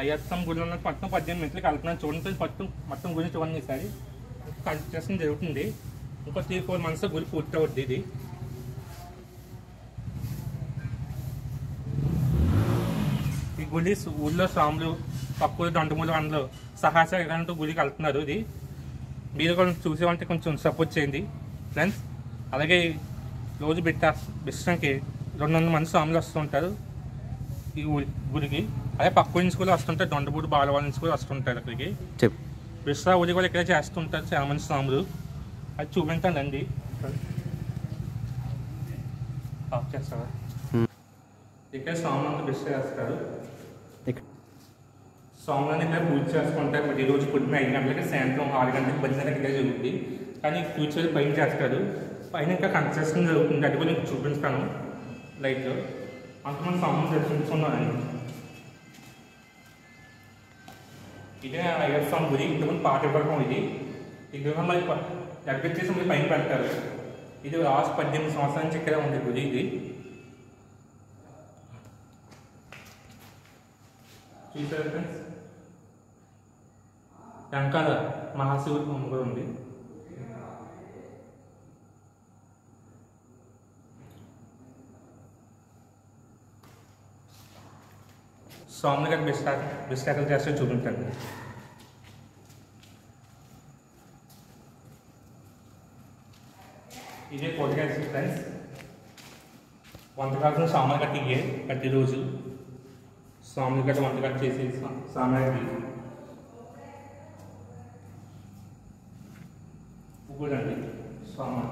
అయ్యప్ప గుడి ఉన్న మొత్తం 18 మెట్లకి వెళ్తున్నాను చూడండి. మొత్తం గుడి చూడండి. ఈసారి కన్స్ట్రక్షన్ జరుగుతుంది. ఇంకో 3-4 మంత్స్ గుడి పూర్తి అవుద్ది. ఇది ఈ గుడి ఊళ్ళో స్వాములు పక్కూరు దొండమూలు అందులో సహాసంతో గుడికి వెళ్తున్నారు. ఇది మీరు కూడా చూసేవంటే కొంచెం సపోర్ట్ చేయండి ఫ్రెండ్స్. అలాగే రోజు బిస్టంకి 200 మంది స్వాములు వస్తుంటారు ఈ గుడికి. అలాగే పక్క నుంచి కూడా వస్తుంటారు. దొండమూడు బాలవాళ్ళ నుంచి కూడా వస్తుంటారు అక్కడికి. బిస్రా ఊరి కూడా ఇక్కడ చేస్తుంటారు చాలా మంది స్వాములు. అది చూపించాలండి. ఆఫ్ చేస్తారా? ఇక్కడ స్వాములంతా బిస్రా చేస్తారు. స్వాములని ఇక్కడ పూజ చేసుకుంటారు. ప్రతిరోజు పొద్దున్న 5 గంటలకి, సాయంత్రం 6 గంటలకి భజన ఇక్కడ జరుగుతుంది. కానీ ఫ్యూచర్ పైన చేస్తారు. పైన ఇంకా కన్స్ట్రక్షన్ జరుగుతుంది. అది కూడా నేను చూపిస్తాను లైట్. అంతమంది స్వాములు దర్శించుకున్నానండి. ఇదే అయ్యప్ప స్వామి గుడి. ఇంతకుముందు పాఠ్యపడకం ఇది. ఈ గృహం మరి ఎగ్గొచ్చేసి మళ్ళీ పైన పెడతారు. ఇది లాస్ట్ 18 సంవత్సరాల నుంచి ఇక్కడ ఉంది గుడి. ఇది చూసారు ఫ్రెండ్స్. వెంకాల మహాశివుడి బొమ్మ కూడా ఉంది. స్వామి గారు బిస్టాకలు చేస్తే చూపించండి. ఇదే కూరగాయలు ఫ్రెండ్స్. వంటకాల్సిన స్వాములు గట్టి ఇయ్యే ప్రతిరోజు స్వాములు గట్ట వంటకాలు చేసేసి సామాగ్రి చూడండి స్వామి.